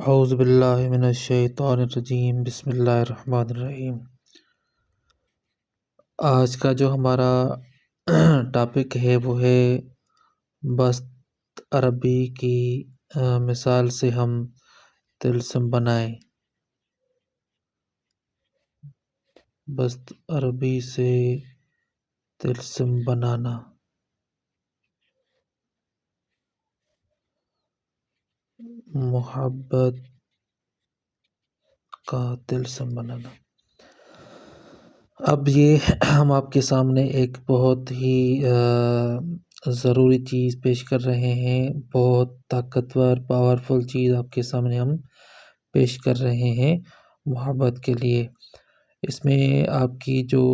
اعوذ باللہ من الشیطان الرجیم بسم اللہ الرحمن الرحیم۔ آج کا جو ہمارا ٹاپک ہے وہ ہے بست عربی کی مثال سے ہم طلسم بنائیں۔ بست عربی سے طلسم بنانا۔ محبت کا طلسم بنانا۔ اب یہ ہم آپ کے سامنے ایک بہت ہی ضروری چیز پیش کر رہے ہیں، بہت طاقتور پاورفل چیز آپ کے سامنے ہم پیش کر رہے ہیں محبت کے لیے۔ اس میں آپ کی جو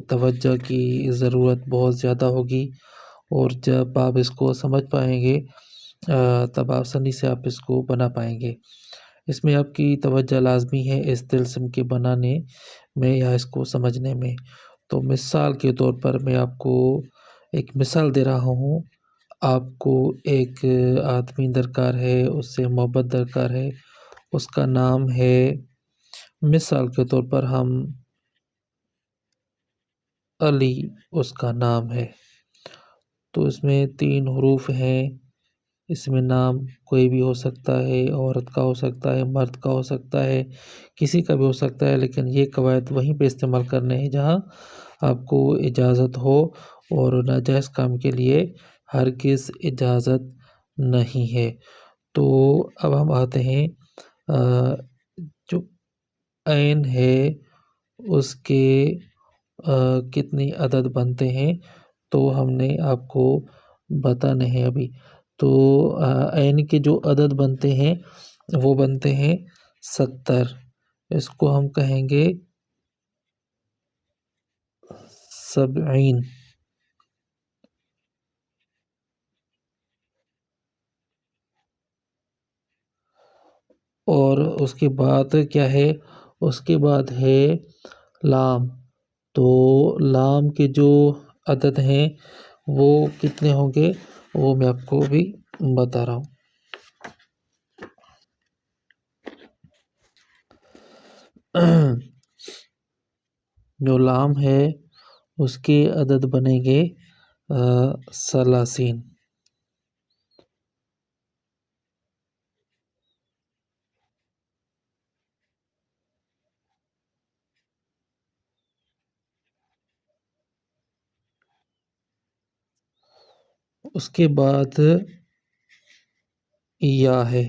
توجہ کی ضرورت بہت زیادہ ہوگی، اور جب آپ اس کو سمجھ پائیں گے تب آسانی سے آپ اس کو بنا پائیں گے۔ اس میں آپ کی توجہ لازمی ہے اس طلسم کے بنانے میں یا اس کو سمجھنے میں۔ تو مثال کے طور پر میں آپ کو ایک مثال دے رہا ہوں۔ آپ کو ایک آدمی درکار ہے، اس سے محبت درکار ہے، اس کا نام ہے، مثال کے طور پر ہم علی اس کا نام ہے۔ تو اس میں 3 حروف ہیں۔ اس میں نام کوئی بھی ہو سکتا ہے، عورت کا ہو سکتا ہے، مرد کا ہو سکتا ہے، کسی کا بھی ہو سکتا ہے، لیکن یہ قواعد وہیں پہ استعمال کرنے ہیں جہاں آپ کو اجازت ہو، اور ناجائز کام کے لیے ہرگز اجازت نہیں ہے۔ تو اب ہم آتے ہیں جو عین ہے اس کے کتنی عدد بنتے ہیں، تو ہم نے آپ کو بتانے ہیں ابھی۔ تو عین کے جو عدد بنتے ہیں وہ بنتے ہیں 70۔ اس کو ہم کہیں گے 70۔ اور اس کے بعد کیا ہے؟ اس کے بعد ہے لام۔ تو لام کے جو عدد ہیں وہ کتنے ہوں گے وہ میں آپ کو بھی بتا رہا ہوں۔ جو لام ہے اس کے عدد بنیں گے 30۔ اس کے بعد یا ہے،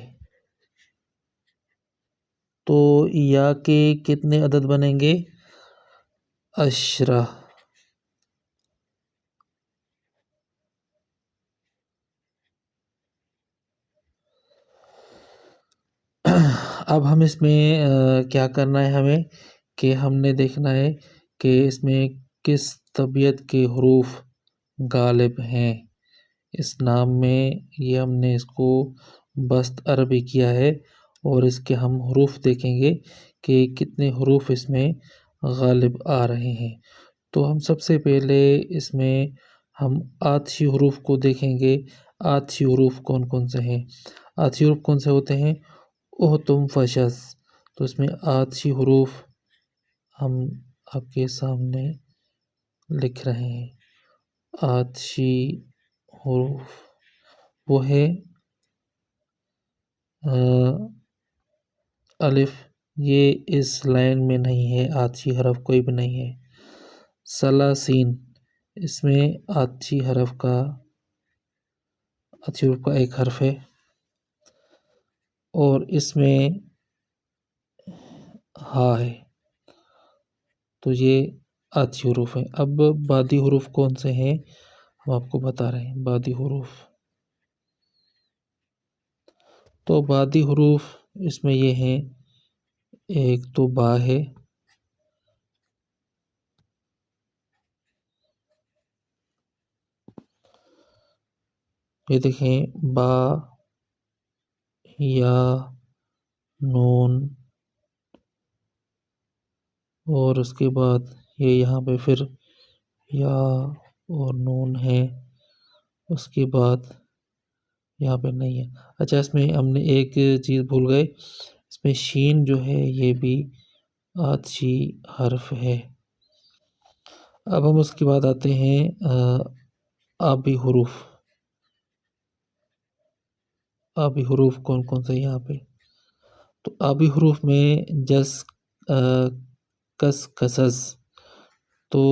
تو یا کے کتنے عدد بنیں گے؟ 10۔ اب ہم اس میں کیا کرنا ہے ہمیں کہ ہم نے دیکھنا ہے کہ اس میں کس طبیعت کے حروف غالب ہیں اس نام میں۔ یہ ہم نے اس کو بست عربی کیا ہے، اور اس کے ہم حروف دیکھیں گے کہ کتنے حروف اس میں غالب آ رہے ہیں۔ تو ہم سب سے پہلے اس میں ہم آتشی حروف کو دیکھیں گے۔ آتشی حروف کون کون سے ہیں؟ آتشی حروف کون سے ہوتے ہیں؟ تم فشس۔ تو اس میں آتشی حروف ہم آپ کے سامنے لکھ رہے ہیں۔ آتشی حروف وہ ہے الف، یہ اس لائن میں نہیں ہے، آتشی حرف کوئی بھی نہیں ہے۔ سلاسین، اس میں آتشی حرف کا ایک حرف ہے، اور اس میں ہا ہے۔ تو یہ آتشی حروف ہیں۔ اب بادی حروف کون سے ہیں ہم آپ کو بتا رہے ہیں۔ بادی حروف، تو بادی حروف اس میں یہ ہیں، ایک تو با ہے، یہ دیکھیں با، یا، نون، اور اس کے بعد یہ یہاں پہ پھر یا اور نون ہے، اس کے بعد یہاں پہ نہیں ہے۔ اچھا، اس میں ہم نے ایک چیز بھول گئے، اس میں شین جو ہے یہ بھی عطشی حرف ہے۔ اب ہم اس کے بعد آتے ہیں آبی حروف۔ آبی حروف کون کون سے یہاں پہ؟ تو آبی حروف میں جس، کس، کسز، تو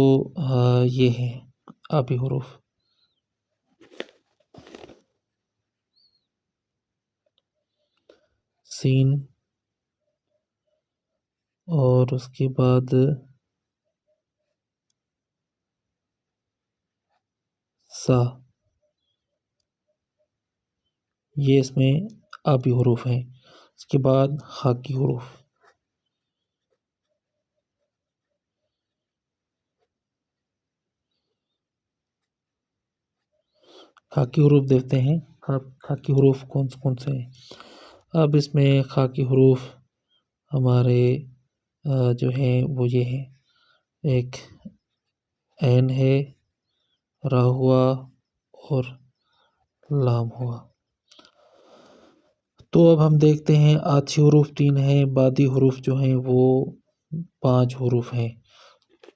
یہ ہیں آبی حروف۔ سین، اور اس کے بعد سا، یہ اس میں آبی حروف ہیں۔ اس کے بعد خاکی حروف۔ خاکی حروف دیکھتے ہیں، خاکی حروف کون سے ہیں۔ اب اس میں خاکی حروف ہمارے جو ہیں وہ یہ ہیں، ایک عین ہے، را ہوا اور لام ہوا۔ تو اب ہم دیکھتے ہیں عطشی حروف 3 ہیں، بادی حروف جو ہیں وہ 5 حروف ہیں۔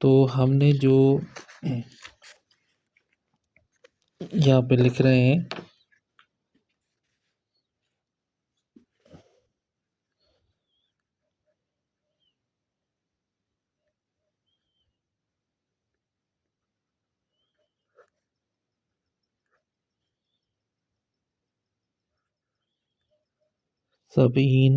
تو ہم نے جو یہاں پہ لکھ رہے ہیں سبعین،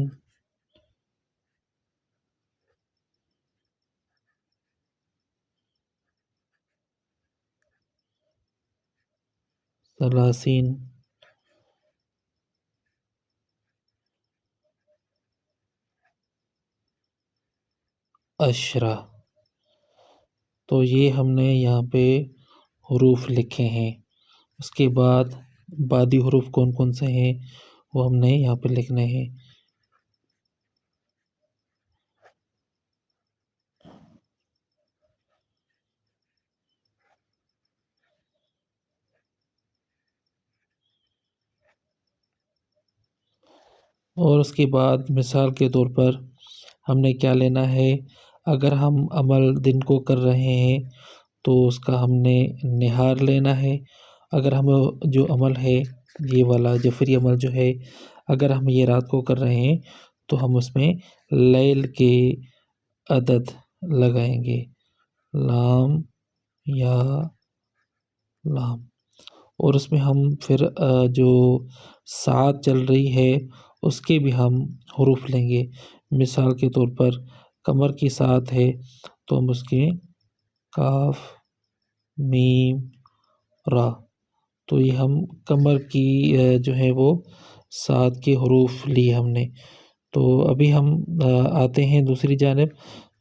ثلاثین، عشرہ۔ تو یہ ہم نے یہاں پہ حروف لکھے ہیں۔ اس کے بعد بادی حروف کون کون سے ہیں وہ ہم نے یہاں پہ لکھنے ہیں۔ اور اس کے بعد مثال کے طور پر ہم نے کیا لینا ہے، اگر ہم عمل دن کو کر رہے ہیں تو اس کا ہم نے نہار لینا ہے۔ اگر ہم جو عمل ہے یہ والا جفری عمل جو ہے، اگر ہم یہ رات کو کر رہے ہیں تو ہم اس میں لیل کے عدد لگائیں گے، لام یا لام۔ اور اس میں ہم پھر جو ساعت چل رہی ہے اس کے بھی ہم حروف لیں گے۔ مثال کے طور پر قمر کی ساعت ہے تو ہم اس کے کاف، میم، را، تو یہ ہم قمر کی جو ہے وہ ساعت کے حروف لیے ہم نے۔ تو ابھی ہم آتے ہیں دوسری جانب،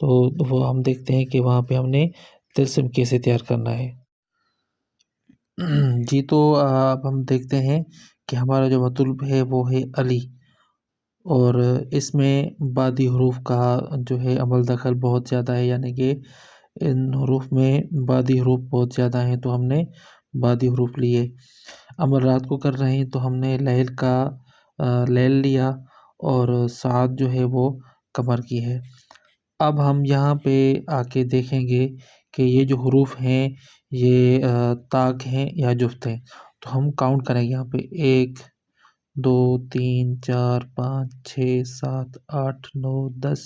تو وہ ہم دیکھتے ہیں کہ وہاں پہ ہم نے طلسم کیسے تیار کرنا ہے۔ جی تو اب ہم دیکھتے ہیں کہ ہمارا جو مطلوب ہے وہ ہے علی، اور اس میں بادی حروف کا جو ہے عمل دخل بہت زیادہ ہے، یعنی کہ ان حروف میں بادی حروف بہت زیادہ ہیں تو ہم نے بادی حروف لیے۔ عمل رات کو کر رہے ہیں تو ہم نے لیل کا لیل لیا، اور ساعت جو ہے وہ قمر کی ہے۔ اب ہم یہاں پہ آ کے دیکھیں گے کہ یہ جو حروف ہیں یہ طاق ہیں یا جفت ہیں، تو ہم کاؤنٹ کریں گے یہاں پہ 1 2 3 4 5 6 7 8 9 10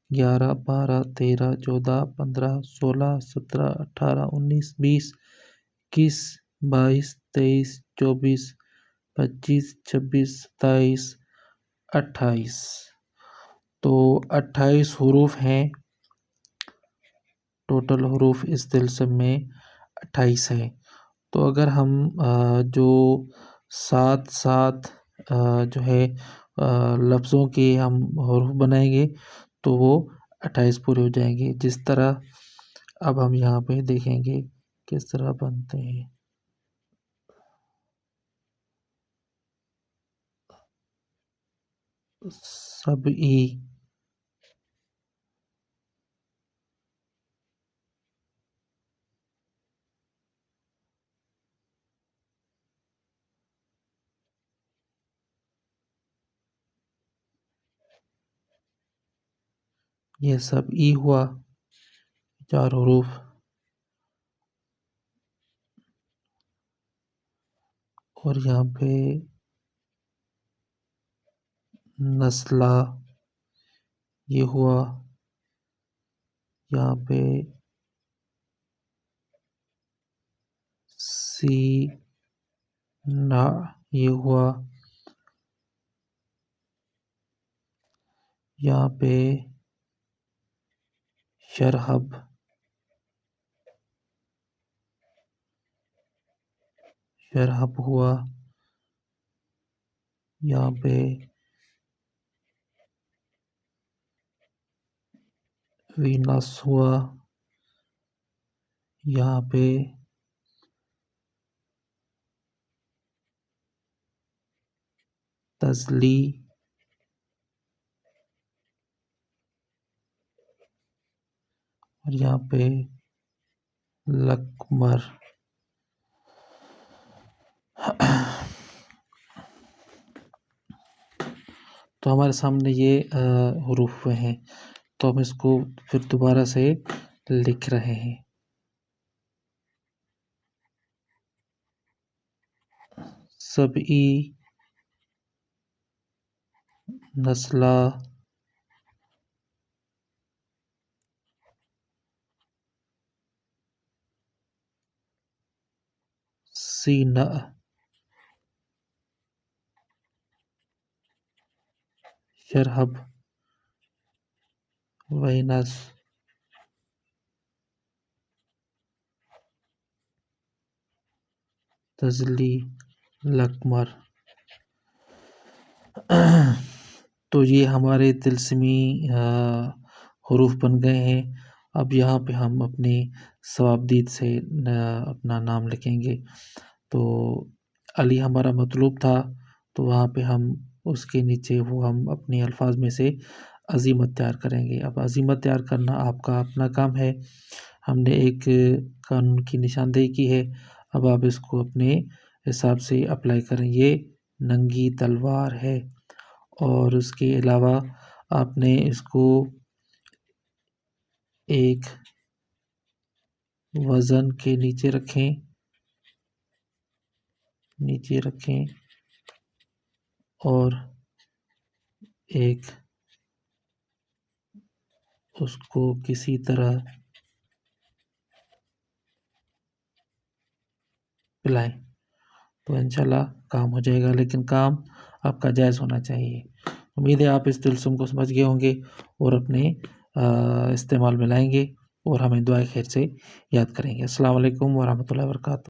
11 12 13 14 15 16 17 18 19 20 21 22 23 24 25 26 27 28۔ تو 28 حروف ہیں، ٹوٹل حروف اس طلسم میں 28 ہیں۔ تو اگر ہم جو سات سات جو ہے لفظوں کے ہم حروف بنائیں گے تو وہ 28 پورے ہو جائیں گے۔ جس طرح اب ہم یہاں پہ دیکھیں گے کس طرح بنتے ہیں۔ سبعی، یہ سب ای ہوا، 4 حروف۔ اور یہاں پہ نسلہ یہ ہوا، یہاں پہ سینا یہ ہوا، یہاں پہ شرحب ہوا، یہاں پہ وینس ہوا، یہاں پہ تزلی، اور یہاں پہ لکمر۔ تو ہمارے سامنے یہ حروف ہیں، تو ہم اس کو پھر دوبارہ سے لکھ رہے ہیں۔ سبعی، نسلہ، سینہ، شرحب، وینس، تزلی، لکمر۔ تو یہ ہمارے طلسمی حروف بن گئے ہیں۔ اب یہاں پہ ہم اپنے صوابدید سے اپنا نام لکھیں گے۔ تو علی ہمارا مطلوب تھا، تو وہاں پہ ہم اس کے نیچے وہ ہم اپنے الفاظ میں سے عزیمت تیار کریں گے۔ اب عزیمت تیار کرنا آپ کا اپنا کام ہے، ہم نے ایک قانون کی نشاندہی کی ہے، اب آپ اس کو اپنے حساب سے اپلائی کریں۔ یہ ننگی تلوار ہے، اور اس کے علاوہ آپ نے اس کو ایک وزن کے نیچے رکھیں اور ایک اس کو کسی طرح پلائیں، تو انشاءاللہ کام ہو جائے گا، لیکن کام آپ کا جائز ہونا چاہیے۔ امید ہے آپ اس طلسم کو سمجھ گئے ہوں گے اور اپنے استعمال میں لائیں گے، اور ہمیں دعائے خیر سے یاد کریں گے۔ السلام علیکم ورحمۃ اللہ وبرکاتہ۔